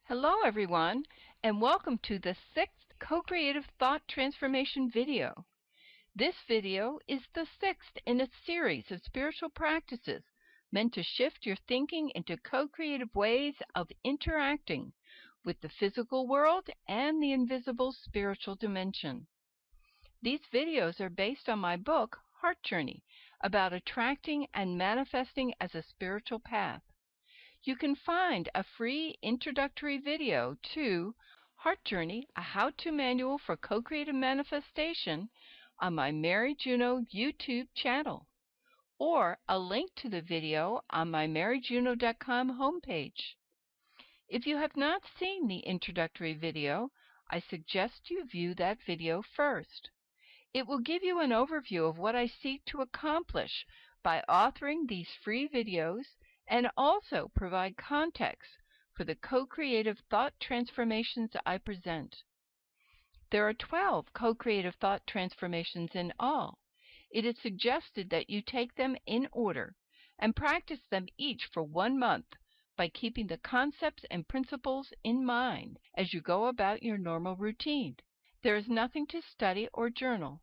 Hello everyone, and welcome to the 6th Co-Creative Thought Transformation video. This video is the 6th in a series of spiritual practices meant to shift your thinking into co-creative ways of interacting with the physical world and the invisible spiritual dimension. These videos are based on my book, Heart Journey, about attracting and manifesting as a spiritual path. You can find a free introductory video to Heart Journey, a how-to manual for co-creative manifestation on my Mary Juno YouTube channel, or a link to the video on my maryjuno.com homepage. If you have not seen the introductory video, I suggest you view that video first. It will give you an overview of what I seek to accomplish by authoring these free videos and also provide context for the co-creative thought transformations I present. There are 12 co-creative thought transformations in all. It is suggested that you take them in order and practice them each for 1 month by keeping the concepts and principles in mind as you go about your normal routine. There is nothing to study or journal.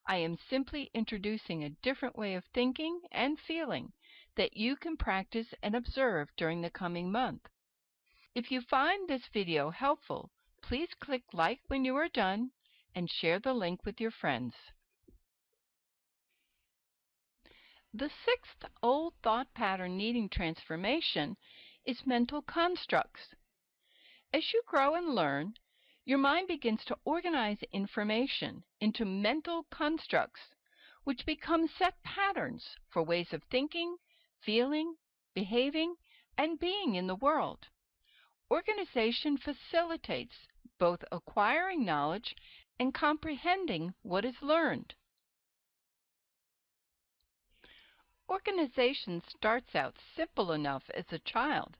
I am simply introducing a different way of thinking and feeling that you can practice and observe during the coming month. If you find this video helpful, please click like when you are done and share the link with your friends. The 6th old thought pattern needing transformation is mental constructs. As you grow and learn, your mind begins to organize information into mental constructs, which become set patterns for ways of thinking, feeling, behaving, and being in the world. Organization facilitates both acquiring knowledge and comprehending what is learned. Organization starts out simple enough as a child.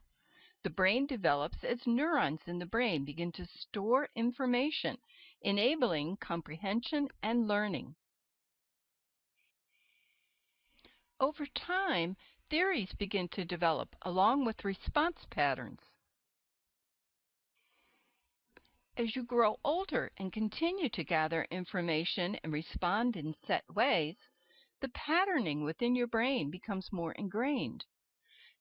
The brain develops as neurons in the brain begin to store information, enabling comprehension and learning. Over time, theories begin to develop along with response patterns. As you grow older and continue to gather information and respond in set ways, the patterning within your brain becomes more ingrained.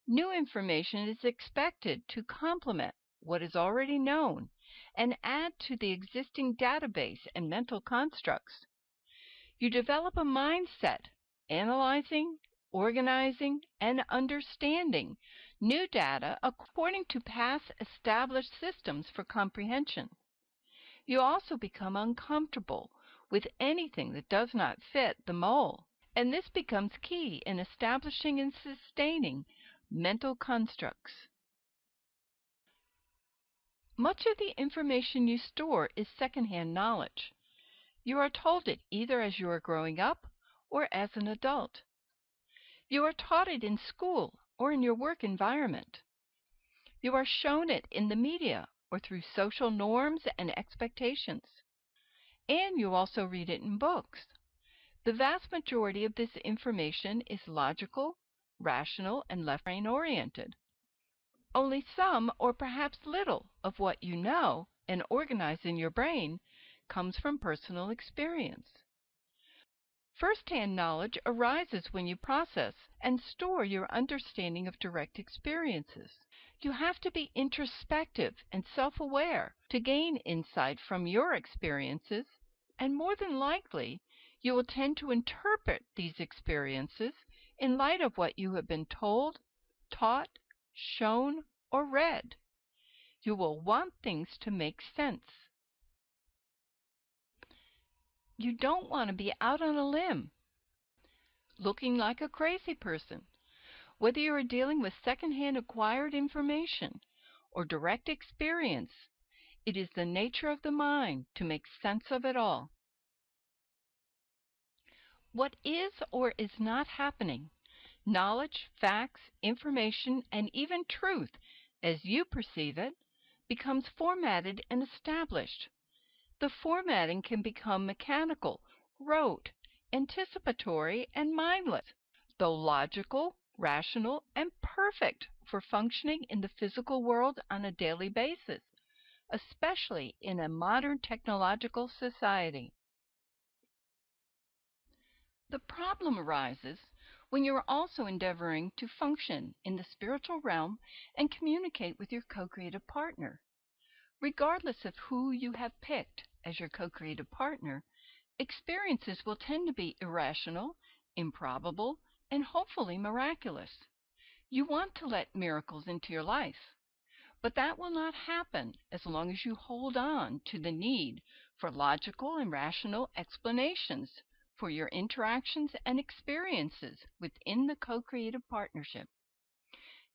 New information is expected to complement what is already known and add to the existing database and mental constructs. You develop a mindset, analyzing, organizing, and understanding new data according to past established systems for comprehension. You also become uncomfortable with anything that does not fit the mold, and this becomes key in establishing and sustaining mental constructs. Much of the information you store is secondhand knowledge. You are told it either as you are growing up or as an adult. You are taught it in school or in your work environment. You are shown it in the media or through social norms and expectations. And you also read it in books. The vast majority of this information is logical, rational, and left-brain oriented. Only some, or perhaps little, of what you know and organize in your brain comes from personal experience. First-hand knowledge arises when you process and store your understanding of direct experiences. You have to be introspective and self-aware to gain insight from your experiences, and more than likely, you will tend to interpret these experiences in light of what you have been told, taught, shown, or read. You will want things to make sense. You don't want to be out on a limb, looking like a crazy person. Whether you are dealing with secondhand acquired information or direct experience, it is the nature of the mind to make sense of it all. What is or is not happening, knowledge, facts, information, and even truth, as you perceive it, becomes formatted and established. The formatting can become mechanical, rote, anticipatory, and mindless. Though logical, rational, and perfect for functioning in the physical world on a daily basis, especially in a modern technological society. The problem arises when you are also endeavoring to function in the spiritual realm and communicate with your co-creative partner. Regardless of who you have picked as your co-creative partner, experiences will tend to be irrational, improbable, and hopefully miraculous. You want to let miracles into your life, but that will not happen as long as you hold on to the need for logical and rational explanations for your interactions and experiences within the co-creative partnership.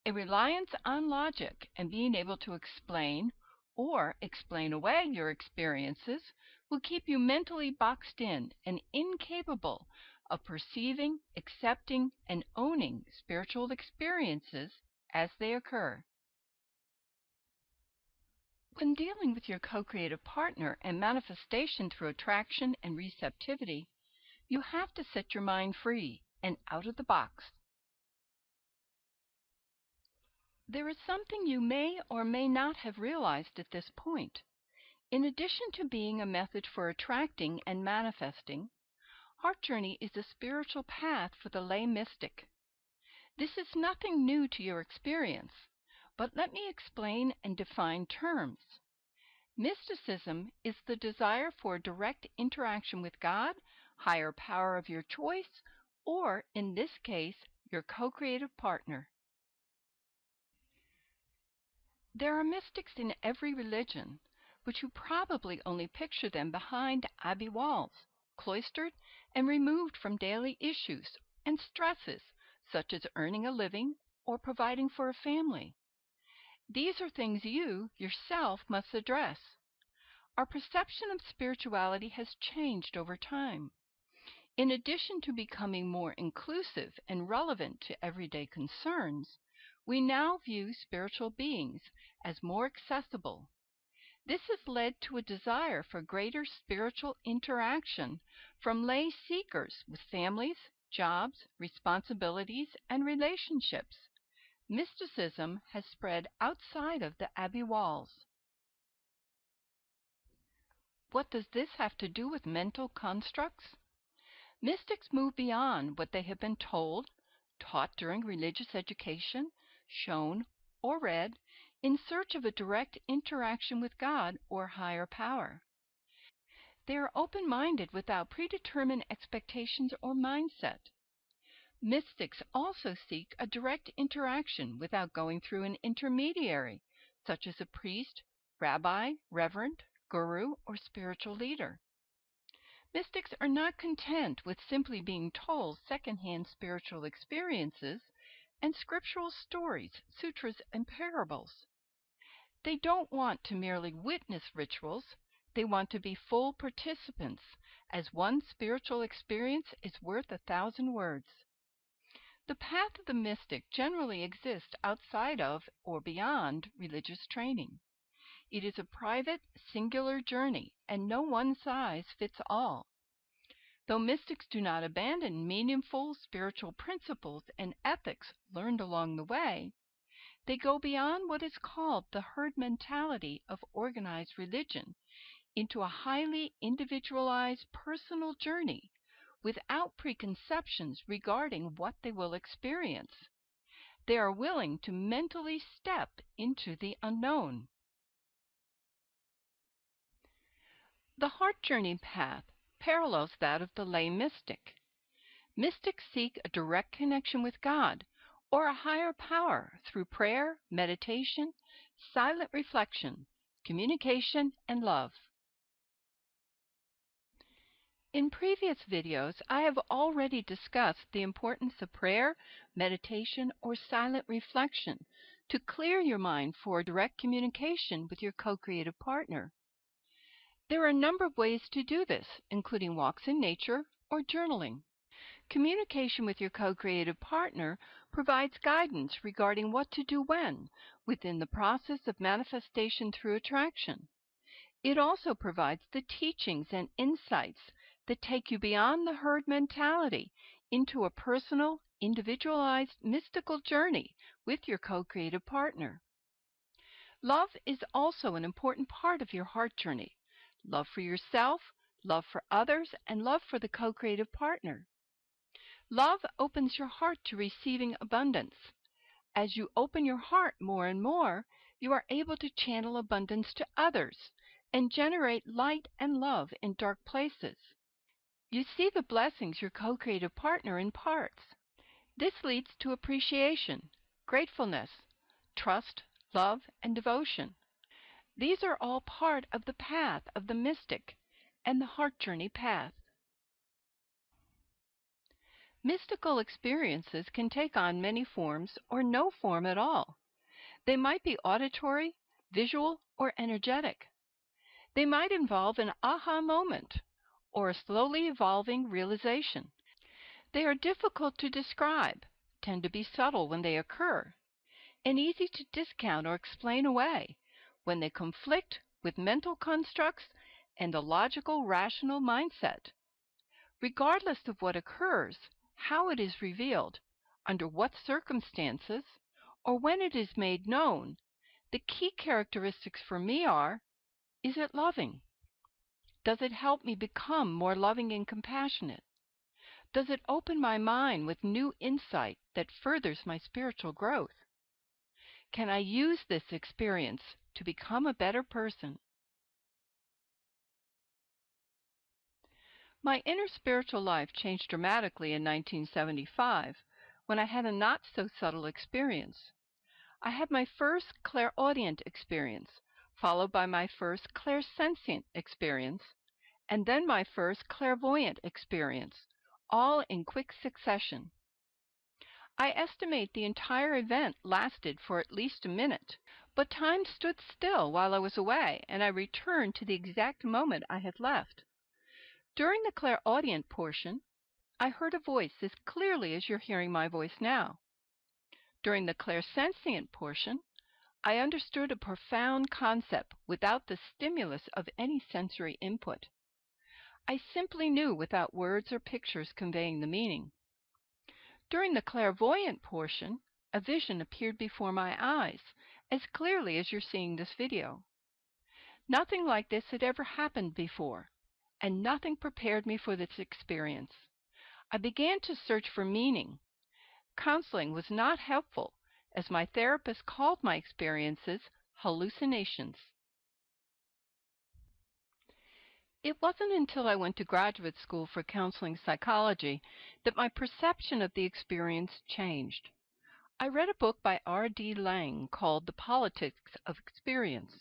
A reliance on logic and being able to explain or explain away your experiences will keep you mentally boxed in and incapable of perceiving, accepting, and owning spiritual experiences as they occur. When dealing with your co-creative partner and manifestation through attraction and receptivity, you have to set your mind free and out of the box. There is something you may or may not have realized at this point. In addition to being a method for attracting and manifesting, Heart Journey is a spiritual path for the lay mystic. This is nothing new to your experience, but let me explain and define terms. Mysticism is the desire for direct interaction with God, higher power of your choice, or, in this case, your co-creative partner. There are mystics in every religion, but you probably only picture them behind abbey walls, cloistered and removed from daily issues and stresses such as earning a living or providing for a family. These are things you, yourself, must address. Our perception of spirituality has changed over time. In addition to becoming more inclusive and relevant to everyday concerns, we now view spiritual beings as more accessible. This has led to a desire for greater spiritual interaction from lay seekers with families, jobs, responsibilities, and relationships. Mysticism has spread outside of the abbey walls. What does this have to do with mental constructs? Mystics move beyond what they have been told, taught during religious education, shown, or read, in search of a direct interaction with God or higher power. They are open-minded without predetermined expectations or mindset. Mystics also seek a direct interaction without going through an intermediary, such as a priest, rabbi, reverend, guru, or spiritual leader. Mystics are not content with simply being told second-hand spiritual experiences and scriptural stories, sutras, and parables. They don't want to merely witness rituals. They want to be full participants, as one spiritual experience is worth 1,000 words. The path of the mystic generally exists outside of or beyond religious training. It is a private, singular journey, and no one size fits all. Though mystics do not abandon meaningful spiritual principles and ethics learned along the way, they go beyond what is called the herd mentality of organized religion into a highly individualized personal journey without preconceptions regarding what they will experience. They are willing to mentally step into the unknown. The Heart Journey path parallels that of the lay mystic. Mystics seek a direct connection with God or a higher power through prayer, meditation, silent reflection, communication, and love. In previous videos, I have already discussed the importance of prayer, meditation, or silent reflection to clear your mind for direct communication with your co-creative partner. There are a number of ways to do this, including walks in nature or journaling. Communication with your co-creative partner provides guidance regarding what to do when within the process of manifestation through attraction. It also provides the teachings and insights that take you beyond the herd mentality into a personal, individualized mystical journey with your co-creative partner. Love is also an important part of your heart journey. Love for yourself, love for others, and love for the co-creative partner. Love opens your heart to receiving abundance. As you open your heart more and more, you are able to channel abundance to others and generate light and love in dark places. You see the blessings your co-creative partner imparts. This leads to appreciation, gratefulness, trust, love, and devotion. These are all part of the path of the mystic and the heart journey path. Mystical experiences can take on many forms or no form at all. They might be auditory, visual, or energetic. They might involve an aha moment or a slowly evolving realization. They are difficult to describe, tend to be subtle when they occur, and easy to discount or explain away when they conflict with mental constructs and a logical, rational mindset. Regardless of what occurs, how it is revealed, under what circumstances, or when it is made known, the key characteristics for me are: is it loving? Does it help me become more loving and compassionate? Does it open my mind with new insight that furthers my spiritual growth? Can I use this experience to become a better person? My inner spiritual life changed dramatically in 1975 when I had a not-so-subtle experience. I had my first clairaudient experience, followed by my first clairsentient experience, and then my first clairvoyant experience, all in quick succession. I estimate the entire event lasted for at least a minute, but time stood still while I was away, and I returned to the exact moment I had left. During the clairaudient portion, I heard a voice as clearly as you're hearing my voice now. During the clairsentient portion, I understood a profound concept without the stimulus of any sensory input. I simply knew without words or pictures conveying the meaning. During the clairvoyant portion, a vision appeared before my eyes, as clearly as you're seeing this video. Nothing like this had ever happened before, and nothing prepared me for this experience. I began to search for meaning. Counseling was not helpful, as my therapist called my experiences hallucinations. It wasn't until I went to graduate school for counseling psychology that my perception of the experience changed. I read a book by R.D. Laing called The Politics of Experience.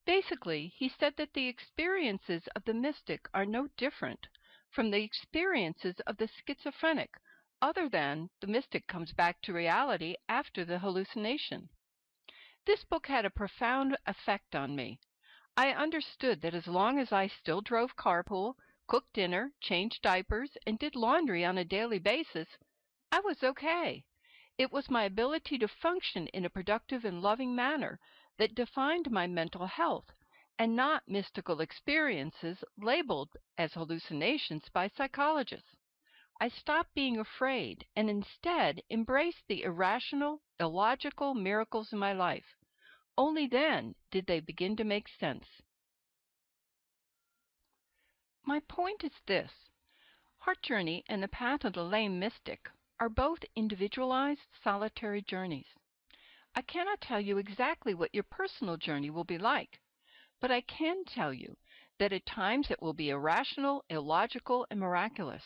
Basically, he said that the experiences of the mystic are no different from the experiences of the schizophrenic, other than the mystic comes back to reality after the hallucination. This book had a profound effect on me. I understood that as long as I still drove carpool, cooked dinner, changed diapers, and did laundry on a daily basis, I was okay. It was my ability to function in a productive and loving manner that defined my mental health, and not mystical experiences labeled as hallucinations by psychologists. I stopped being afraid and instead embraced the irrational, illogical miracles in my life. Only then did they begin to make sense. My point is this: Heart Journey and the Path of the Lame Mystic are both individualized, solitary journeys. I cannot tell you exactly what your personal journey will be like, but I can tell you that at times it will be irrational, illogical, and miraculous.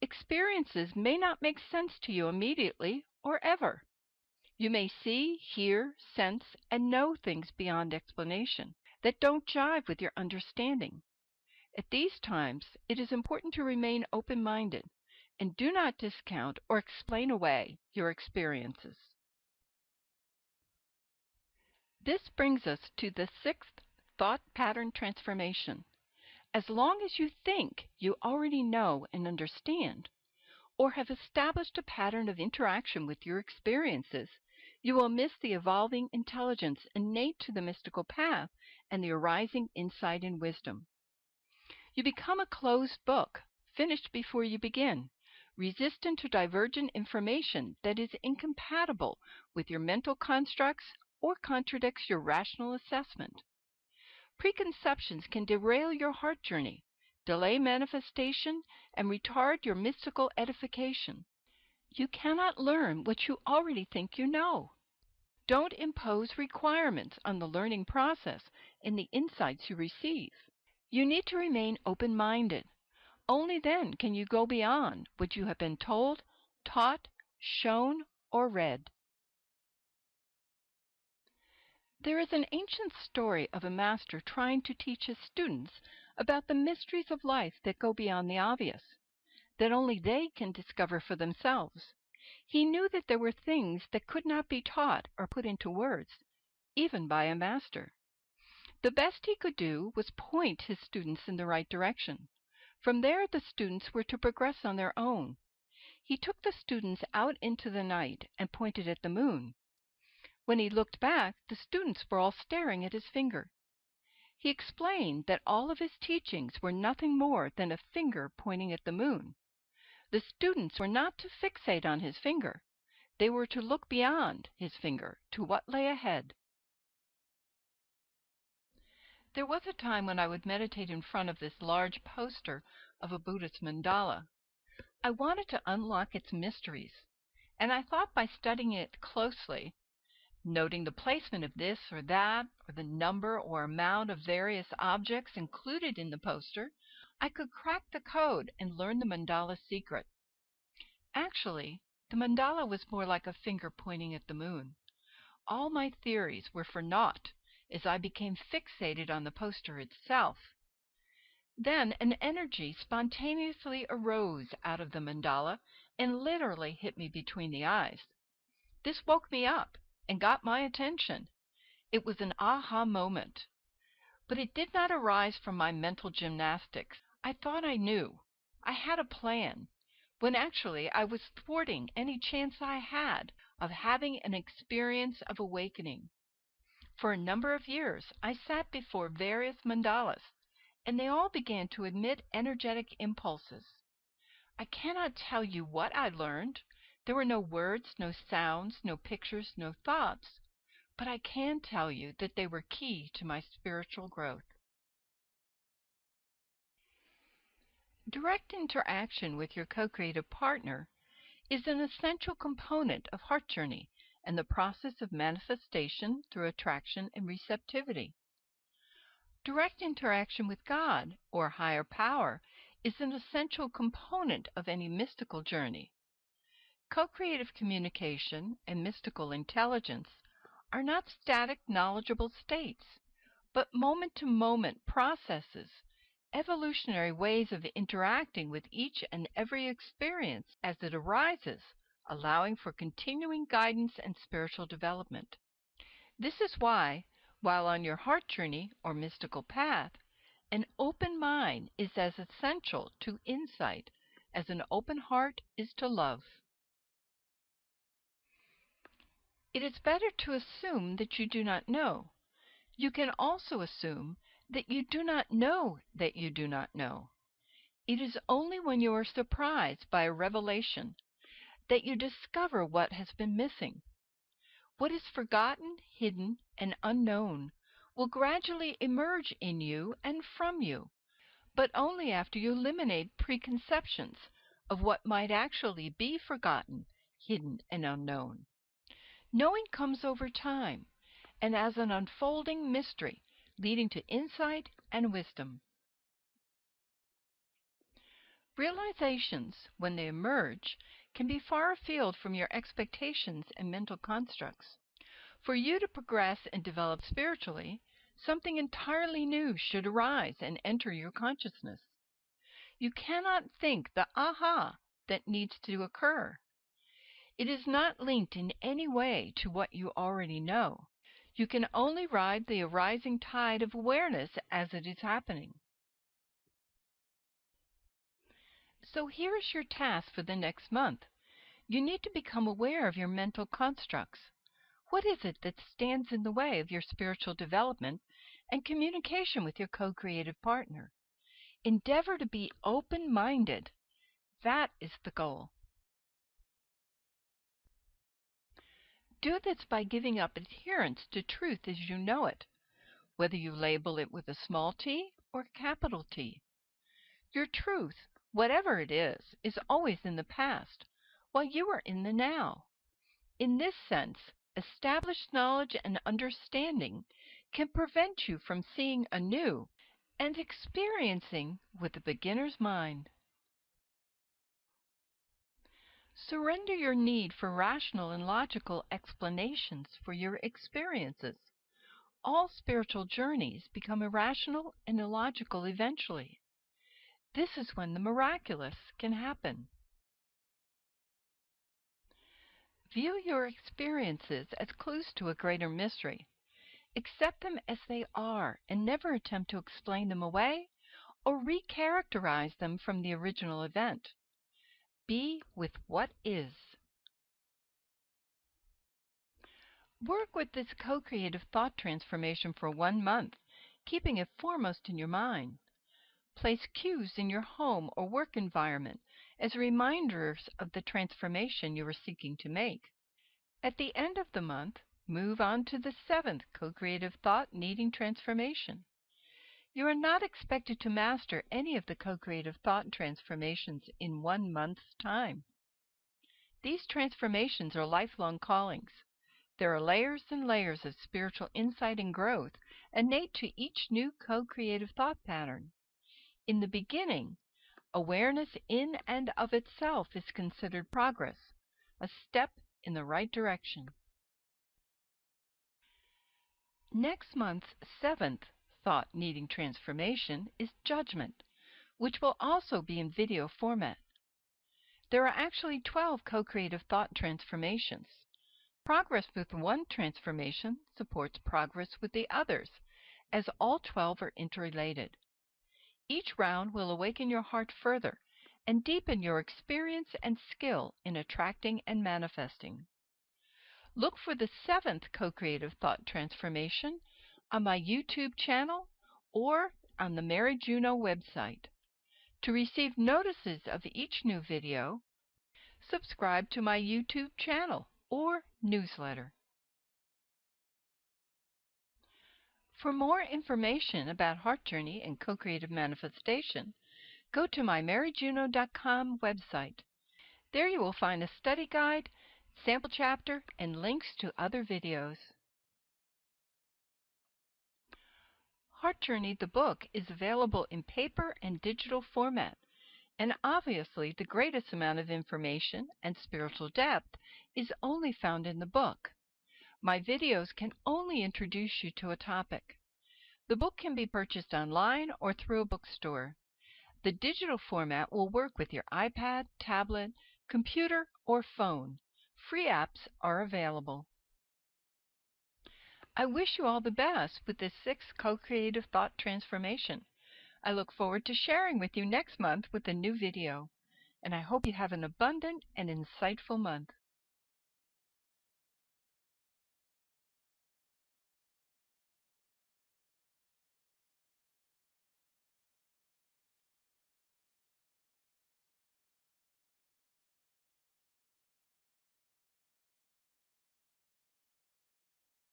Experiences may not make sense to you immediately or ever. You may see, hear, sense, and know things beyond explanation that don't jive with your understanding. At these times, it is important to remain open-minded and do not discount or explain away your experiences. This brings us to the sixth thought pattern transformation. As long as you think you already know and understand, or have established a pattern of interaction with your experiences, you will miss the evolving intelligence innate to the mystical path and the arising insight and wisdom. You become a closed book, finished before you begin, resistant to divergent information that is incompatible with your mental constructs or contradicts your rational assessment. Preconceptions can derail your heart journey, delay manifestation, and retard your mystical edification. You cannot learn what you already think you know. Don't impose requirements on the learning process and the insights you receive. You need to remain open-minded. Only then can you go beyond what you have been told, taught, shown, or read. There is an ancient story of a master trying to teach his students about the mysteries of life that go beyond the obvious, that only they can discover for themselves. He knew that there were things that could not be taught or put into words, even by a master. The best he could do was point his students in the right direction. From there, the students were to progress on their own. He took the students out into the night and pointed at the moon. When he looked back, the students were all staring at his finger. He explained that all of his teachings were nothing more than a finger pointing at the moon. The students were not to fixate on his finger. They were to look beyond his finger to what lay ahead. There was a time when I would meditate in front of this large poster of a Buddhist mandala. I wanted to unlock its mysteries, and I thought by studying it closely, noting the placement of this or that, or the number or amount of various objects included in the poster, I could crack the code and learn the mandala's secret. Actually, the mandala was more like a finger pointing at the moon. All my theories were for naught, as I became fixated on the poster itself. Then an energy spontaneously arose out of the mandala and literally hit me between the eyes. This woke me up and got my attention. It was an aha moment. But it did not arise from my mental gymnastics. I thought I knew. I had a plan, when actually I was thwarting any chance I had of having an experience of awakening. For a number of years, I sat before various mandalas, and they all began to emit energetic impulses. I cannot tell you what I learned. There were no words, no sounds, no pictures, no thoughts, but I can tell you that they were key to my spiritual growth. Direct interaction with your co-creative partner is an essential component of heart journey and the process of manifestation through attraction and receptivity. Direct interaction with God, or higher power, is an essential component of any mystical journey. Co-creative communication and mystical intelligence are not static knowledgeable states, but moment-to-moment processes, evolutionary ways of interacting with each and every experience as it arises, allowing for continuing guidance and spiritual development. This is why, while on your heart journey or mystical path, an open mind is as essential to insight as an open heart is to love. It is better to assume that you do not know. You can also assume that you do not know that you do not know. It is only when you are surprised by a revelation that you discover what has been missing. What is forgotten, hidden, and unknown will gradually emerge in you and from you, but only after you eliminate preconceptions of what might actually be forgotten, hidden, and unknown. Knowing comes over time and as an unfolding mystery, leading to insight and wisdom. Realizations, when they emerge, can be far afield from your expectations and mental constructs. For you to progress and develop spiritually, something entirely new should arise and enter your consciousness. You cannot think the aha that needs to occur. It is not linked in any way to what you already know. You can only ride the arising tide of awareness as it is happening. So here is your task for the next month. You need to become aware of your mental constructs. What is it that stands in the way of your spiritual development and communication with your co-creative partner? Endeavor to be open-minded. That is the goal. Do this by giving up adherence to truth as you know it, whether you label it with a small t or a capital T. Your truth, whatever it is always in the past, while you are in the now. In this sense, established knowledge and understanding can prevent you from seeing anew and experiencing with a beginner's mind. Surrender your need for rational and logical explanations for your experiences. All spiritual journeys become irrational and illogical eventually. This is when the miraculous can happen. View your experiences as clues to a greater mystery. Accept them as they are and never attempt to explain them away or recharacterize them from the original event. Be with what is. Work with this co-creative thought transformation for 1 month, keeping it foremost in your mind. Place cues in your home or work environment as reminders of the transformation you are seeking to make. At the end of the month, move on to the 7th co-creative thought needing transformation. You are not expected to master any of the co-creative thought transformations in 1 month's time. These transformations are lifelong callings. There are layers and layers of spiritual insight and growth innate to each new co-creative thought pattern. In the beginning, awareness in and of itself is considered progress, a step in the right direction. Next month's 7th thought needing transformation is judgment, which will also be in video format. There are actually 12 co-creative thought transformations. Progress with one transformation supports progress with the others, as all 12 are interrelated. Each round will awaken your heart further and deepen your experience and skill in attracting and manifesting. Look for the 7th co-creative thought transformation on my YouTube channel or on the Mary Juno website. To receive notices of each new video, subscribe to my YouTube channel or newsletter. For more information about Heart Journey and co-creative manifestation, go to my maryjuno.com website. There you will find a study guide, sample chapter, and links to other videos. Heart Journey, the book, is available in paper and digital format, and obviously the greatest amount of information and spiritual depth is only found in the book. My videos can only introduce you to a topic. The book can be purchased online or through a bookstore. The digital format will work with your iPad, tablet, computer, or phone. Free apps are available. I wish you all the best with this 6th co-creative thought transformation. I look forward to sharing with you next month with a new video, and I hope you have an abundant and insightful month.